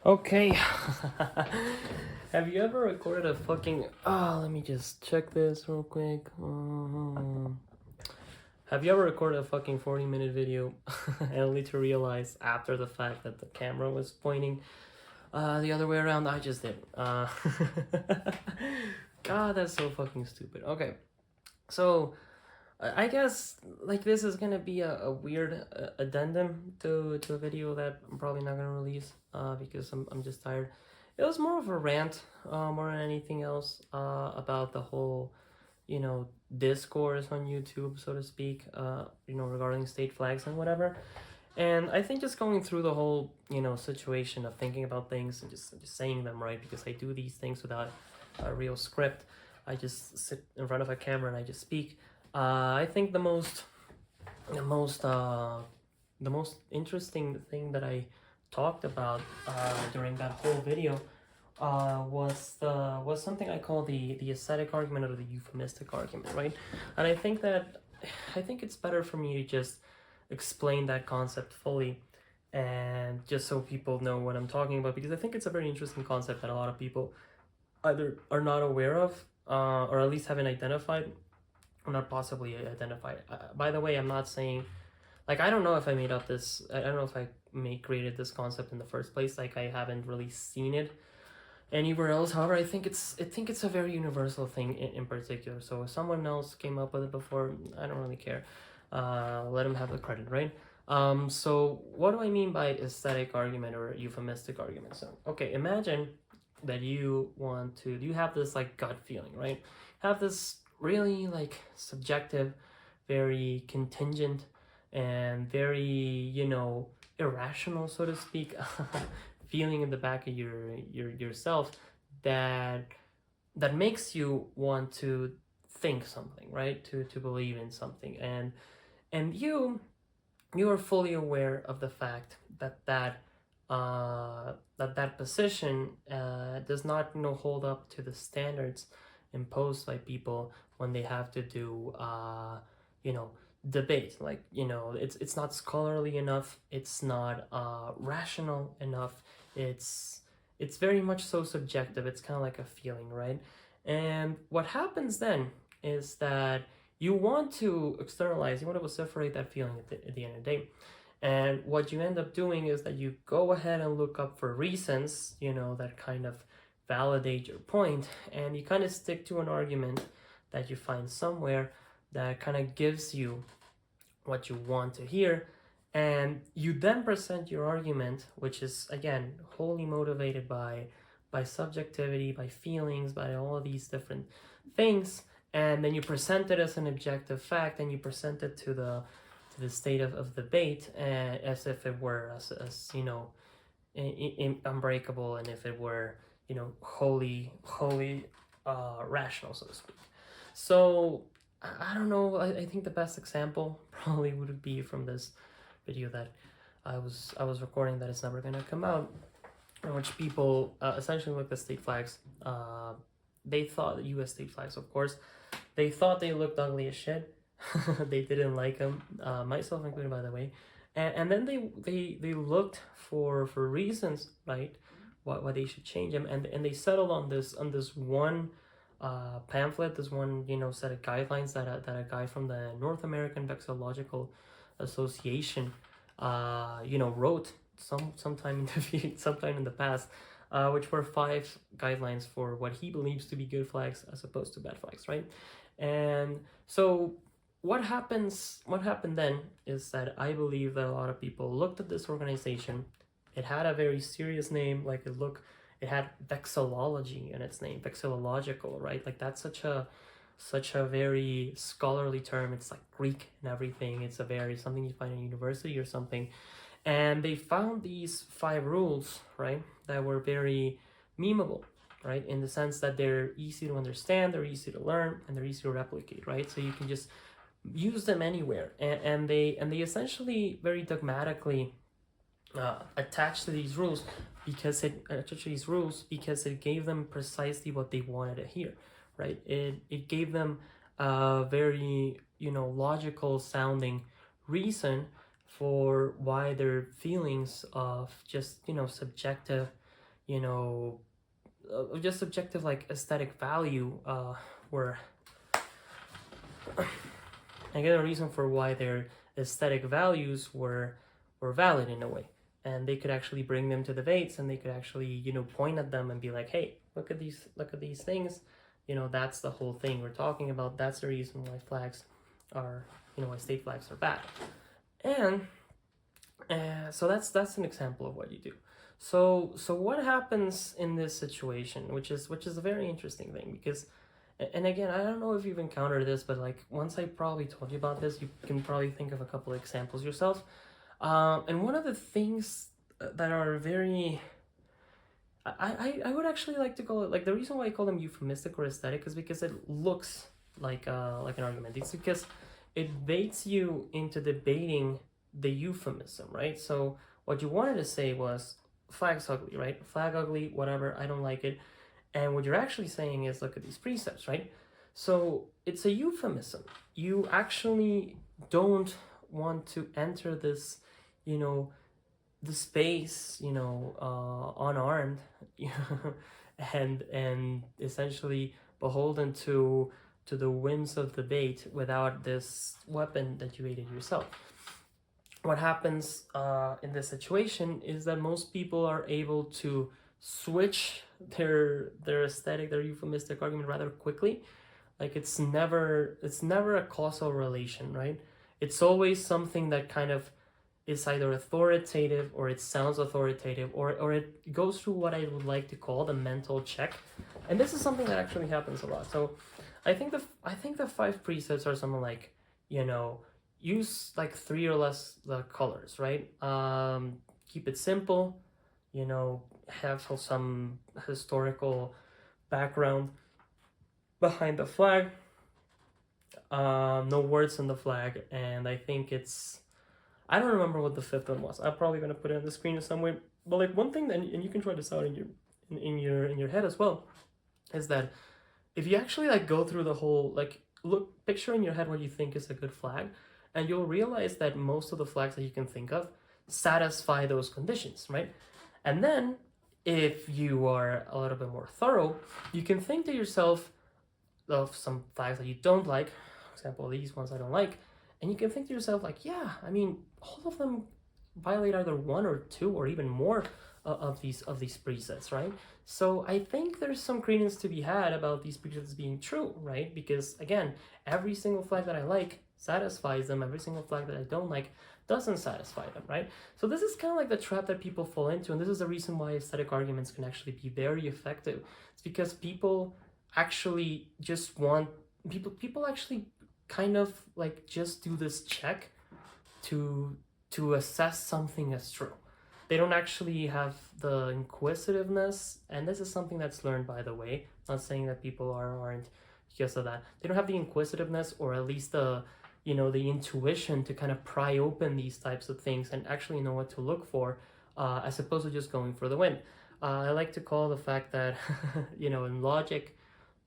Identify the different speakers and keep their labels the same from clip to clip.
Speaker 1: Okay. Have you ever recorded a fucking... let me just check this real quick. Have you ever recorded a fucking 40-minute video and only to realize after the fact that the camera was pointing the other way around? I just did. God, that's so fucking stupid. Okay, so I guess like this is gonna be a weird addendum to a video that I'm probably not gonna release because I'm just tired. It was more of a rant more than anything else about the whole discourse on YouTube, so to speak, regarding state flags and whatever. And I think just going through the whole situation of thinking about things and just saying them, right, because I do these things without a real script. I just sit in front of a camera and I just speak. I think the most the most interesting thing that I talked about during that whole video was something I call the aesthetic argument or the euphemistic argument, right? And I think it's better for me to just explain that concept fully and just so people know what I'm talking about, because I think it's a very interesting concept that a lot of people either are not aware of or at least haven't identified or not possibly identified. By the way, I'm not saying like I don't know if I made up this. I don't know if I created this concept in the first place. Like I haven't really seen it anywhere else. However, I think it's a very universal thing in particular. So if someone else came up with it before, I don't really care. Let them have the credit, right? So what do I mean by aesthetic argument or euphemistic argument? So okay, imagine that you have this like gut feeling, right? Have this really like subjective, very contingent, and very irrational, so to speak, feeling in the back of yourself that makes you want to think something, right? To believe in something, and you are fully aware of the fact that position does not hold up to the standards imposed by people when they have to do you know debate. Like it's not scholarly enough, it's not rational enough, it's very much so subjective. It's kind of like a feeling, right? And what happens then is that you want to externalize, you want to vociferate that feeling at the end of the day. And what you end up doing is that you go ahead and look up for reasons, that kind of validate your point, and you kind of stick to an argument that you find somewhere that kind of gives you what you want to hear. And you then present your argument, which is again wholly motivated by subjectivity, by feelings, by all of these different things. And then you present it as an objective fact, and you present it to the state of debate as if it were as unbreakable, and if it were wholly rational, so to speak. So I don't know. I think the best example probably would be from this video that I was recording that is never gonna come out, in which people essentially looked at state flags. They thought U.S. state flags, of course, they thought they looked ugly as shit. They didn't like them, myself included, by the way. And then they looked for reasons, right? Why they should change them, and they settled on this one pamphlet, this one set of guidelines that a guy from the North American Vexillological Association wrote sometime in the past, which were 5 guidelines for what he believes to be good flags as opposed to bad flags, right? And so what happened then is that I believe that a lot of people looked at this organization. It had a very serious name, like it had vexillology in its name, vexillological, right? Like that's such a very scholarly term. It's like Greek and everything. It's a very something you find in university or something. And they found these 5 rules, right, that were very memeable, right, in the sense that they're easy to understand, they're easy to learn, and they're easy to replicate, right? So you can just use them anywhere, and they essentially very dogmatically attached to these rules because it gave them precisely what they wanted to hear, right? It gave them a very logical sounding reason for why their feelings of just subjective you know, just subjective like aesthetic value, were again a reason for why their aesthetic values were valid in a way, and they could actually bring them to debates, and they could actually, you know, point at them and be like, hey, look at these things, you know, that's the whole thing we're talking about. That's the reason why flags are, you know, why state flags are bad. And so that's an example of what you do. So what happens in this situation, which is a very interesting thing, because, and again, I don't know if you've encountered this, but like once I probably told you about this, you can probably think of a couple of examples yourself. And one of the things that are very, I would actually like to call it, like, the reason why I call them euphemistic or aesthetic is because it looks like an argument. It's because it baits you into debating the euphemism, right? So what you wanted to say was flag's ugly, right? Flag ugly, whatever, I don't like it. And what you're actually saying is, look at these precepts, right? So it's a euphemism. You actually don't want to enter this, you know, the space, you know, unarmed, and essentially beholden to the whims of debate without this weapon that you aided yourself. What happens in this situation is that most people are able to switch their aesthetic, their euphemistic argument rather quickly. Like it's never a causal relation, right? It's always something that kind of is either authoritative, or it sounds authoritative, or it goes through what I would like to call the mental check. And this is something that actually happens a lot. So I think the 5 precepts are something like, you know, use like 3 or less the colors, right? Keep it simple, you know, have some historical background behind the flag, no words on the flag, and I think I don't remember what the 5th one was. I'm probably gonna put it on the screen somewhere. But like one thing that, and you can try this out in your head as well, is that if you actually like go through the whole, like, look, picture in your head what you think is a good flag, and you'll realize that most of the flags that you can think of satisfy those conditions, right? And then if you are a little bit more thorough, you can think to yourself of some flags that you don't like. For example, these ones I don't like, and you can think to yourself like, yeah, I mean, all of them violate either 1 or 2 or even more of these precepts, right? So I think there's some credence to be had about these precepts being true, right? Because again, every single flag that I like satisfies them. Every single flag that I don't like doesn't satisfy them, right? So this is kind of like the trap that people fall into, and this is the reason why aesthetic arguments can actually be very effective. It's because people actually just want people actually kind of like just do this check to assess something as true. They don't actually have the inquisitiveness, and this is something that's learned, by the way. I'm not saying that people aren't because of that. They don't have the inquisitiveness, or at least the, you know, the intuition to kind of pry open these types of things and actually know what to look for, as opposed to just going for the win. I like to call the fact that you know, in logic,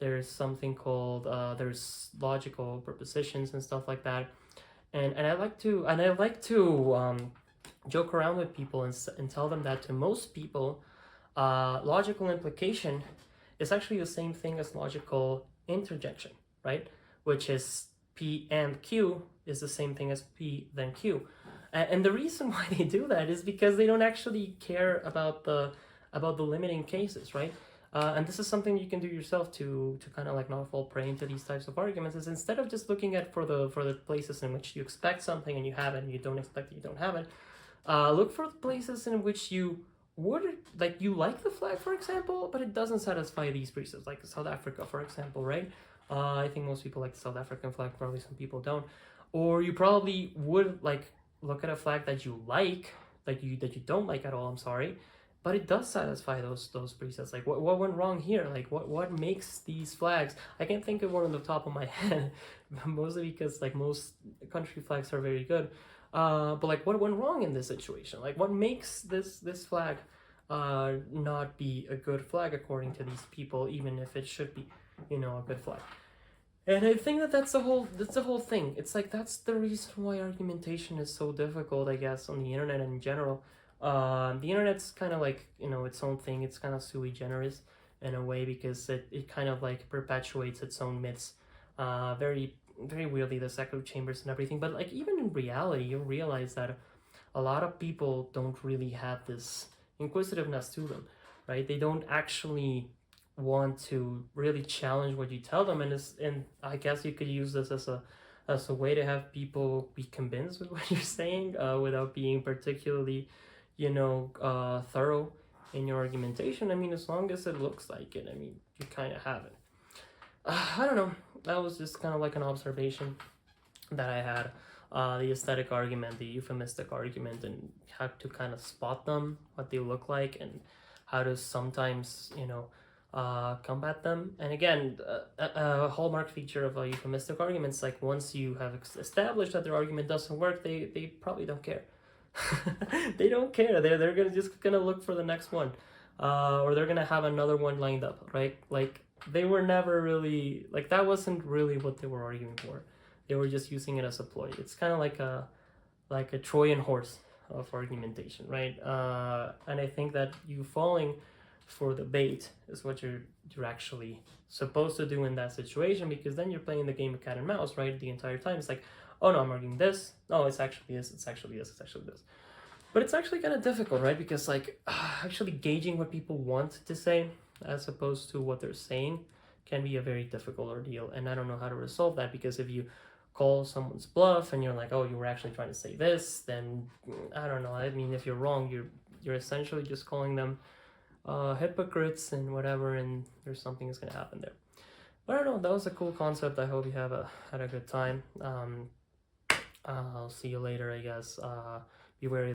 Speaker 1: there's something called there's logical propositions and stuff like that, and I like to joke around with people and tell them that to most people, logical implication is actually the same thing as logical interjection, right? Which is P and Q is the same thing as P then Q. And the reason why they do that is because they don't actually care about the limiting cases, right? And this is something you can do yourself to kind of like not fall prey into these types of arguments. Is instead of just looking at for the places in which you expect something and you have it, and you don't expect it, you don't have it, look for the places in which you would, like, you like the flag, for example, but it doesn't satisfy these precepts, like South Africa, for example, right? I think most people like the South African flag, probably some people don't. Or you probably would like look at a flag that you like, that you don't like at all, I'm sorry, but it does satisfy those precepts. Like what went wrong here? Like what makes these flags? I can't think of one on the top of my head, mostly because like most country flags are very good. But like what went wrong in this situation? Like what makes this flag not be a good flag according to these people, even if it should be, you know, a good flag. And I think that's the whole thing. It's like that's the reason why argumentation is so difficult, I guess, on the internet in general. The internet's kind of like, its own thing. It's kind of sui generis in a way because it kind of like perpetuates its own myths, very very weirdly, the echo chambers and everything. But like even in reality, you realize that a lot of people don't really have this inquisitiveness to them, right? They don't actually want to really challenge what you tell them, and I guess you could use this as a way to have people be convinced with what you're saying, without being particularly, thorough in your argumentation. I mean, as long as it looks like it, I mean, you kind of have it. I don't know. That was just kind of like an observation that I had. The aesthetic argument, the euphemistic argument, and how to kind of spot them, what they look like, and how to sometimes, combat them. And again, a hallmark feature of a euphemistic arguments, like once you have established that their argument doesn't work, they probably don't care. They don't care. They're just gonna look for the next one, or they're gonna have another one lined up, right? Like they were never really like that. Wasn't really what they were arguing for. They were just using it as a ploy. It's kind of like a Trojan horse of argumentation, right? And I think that you falling for the bait is what you're actually supposed to do in that situation, because then you're playing the game of cat and mouse, right? The entire time it's like, oh no, I'm arguing this. No, it's actually this. It's actually this. It's actually this. But it's actually kind of difficult, right? Because like actually gauging what people want to say as opposed to what they're saying can be a very difficult ordeal, and I don't know how to resolve that, because if you call someone's bluff and you're like, oh, you were actually trying to say this, then I don't know. I mean, if you're wrong, you're essentially just calling them hypocrites and whatever, and there's something that's gonna happen there. But I don't know. That was a cool concept. I hope you had a good time. I'll see you later, I guess. Be wary.